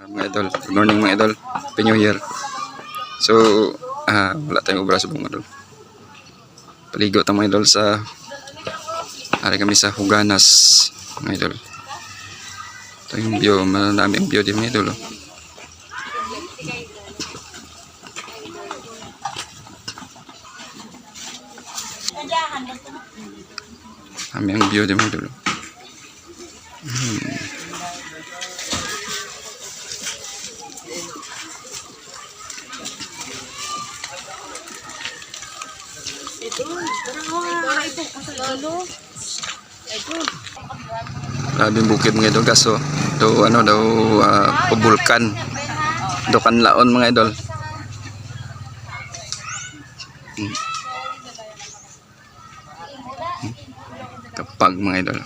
Mga idol, good morning mga idol. Happy New Year. So, wala tayong obra sa mga idol. Paligo tayo mga idol sa ari kami sa Huganas mga idol. Ito yung view, marami ang view din mga idol. Marami ang view din mga idol. Grabe yung bukid mga idol kaso daw ano daw pabulkan daw kanlaon mga idol. Kapag mga idol.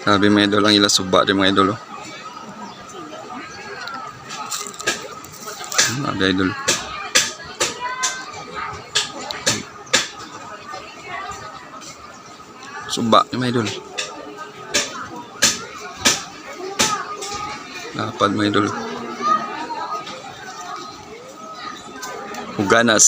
Sabi mga idol ang ila suba din mga idol. Sabi idol. Suba yung mga idol. Lapad mga idol. Huganas.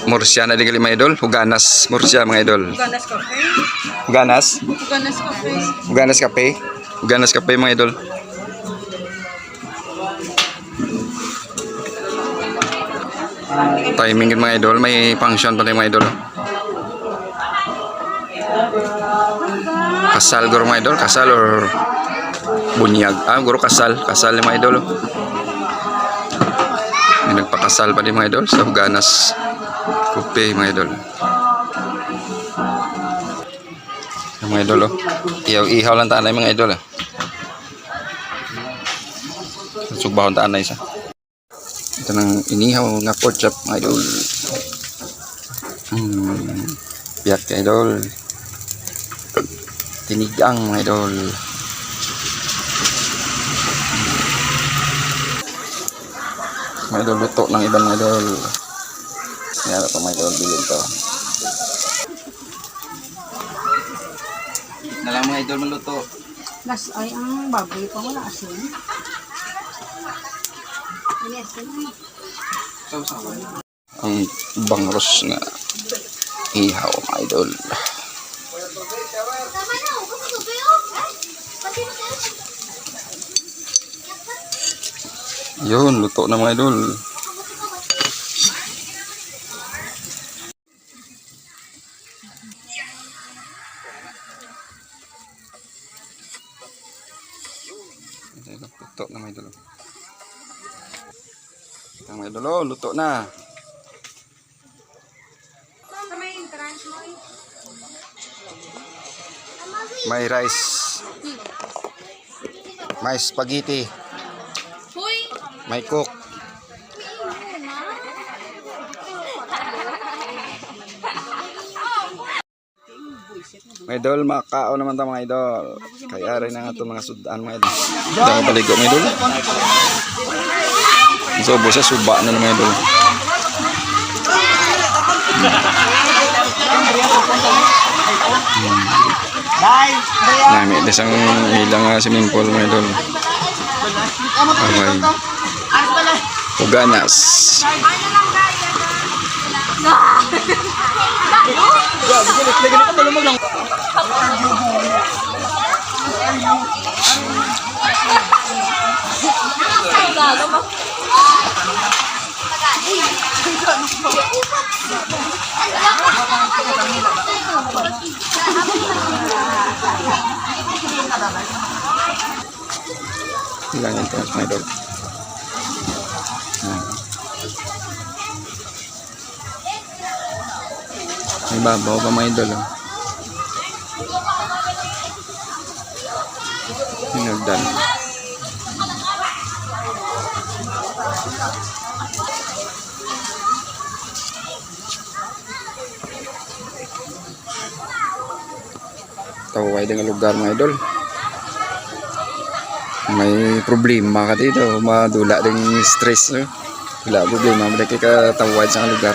Murcia na digali mga idol. Huganas, Murcia mga idol. Huganas Cafe. Huganas? Huganas Cafe. Huganas Cafe. Huganas Cafe mga idol. Timing mga idol, may function pa rin mga idol. Kasal guro mga idol, kasal or bunyag. Guro kasal yung mga idol. May nagpakasal pa rin mga idol sa Huganas Cafe mga idol. Yung mga idol ihaw lang tanay mga idol. Sugbahon tanay sa. Ito nang inihaw nga pork chop mga idol. Biyak ka idol. Tinigang mga idol. Mga idol luto ng ibang mga idol. Yan ito mga idol bilhin to. Nalang mga idol maluto. Las ay ang baboy pa wala asin. Ang bangros na ihaw mga idol. Yun, luto na mga idol. Luto na mga idol. Ang mga idol, luto na. May rice. May spaghetti. May cook. Mga idol, makao naman ta mga idol. Kaya rin na nga ito mga sudan mga idol. Dahil paligo mga idol. So, bosa suba na mga idol. Nami, desang ilang swimming pool mga idol. Okay. Huganas. Ilang ito mga idol. May babaw pa mga idol. Hinagdan. Tawag ng lugar mga idol. May problema ka dito, madula din stress. Wala problema, madaki ka tawad sa lugar.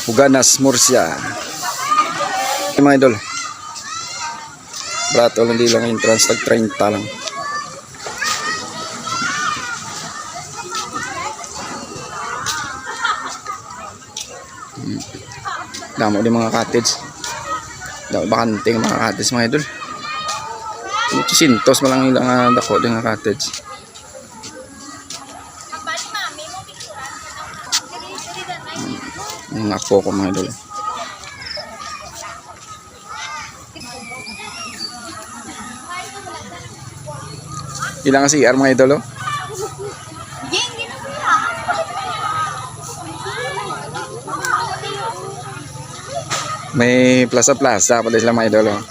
Huganas Murcia. Mga idol. Barato lang, hindi lang entrance, tag 30 lang. Damo din mga cottage. Damo bakante mga cottage mga idol. 800 malang ilang dako din nga cottage. Mga apo ko mga idol. Ilang CR mga idol oh? May plaza-plaza pala sila mga idol oh.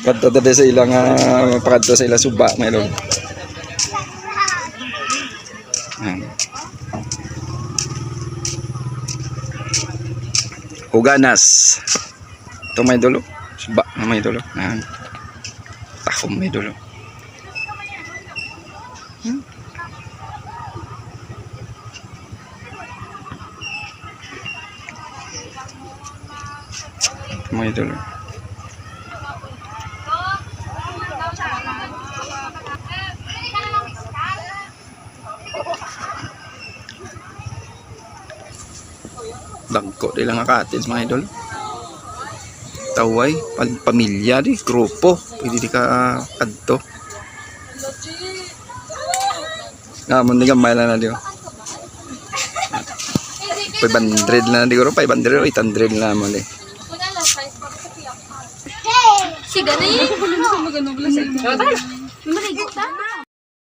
Kadto tadi sa ilang pakadto sa ilang suba mga idol. Huganas. Ito mga idol oh. Suba na mga idol oh. Takom mga idol oh. Mga idol oh. Dagko di lang nga cottage mga idol. Taway, pamilya di, grupo. Pwede di ka kadto. Ngamon di gamay lang na di. 500 na di ko, 500 o 800 na naman eh. Siga na yun.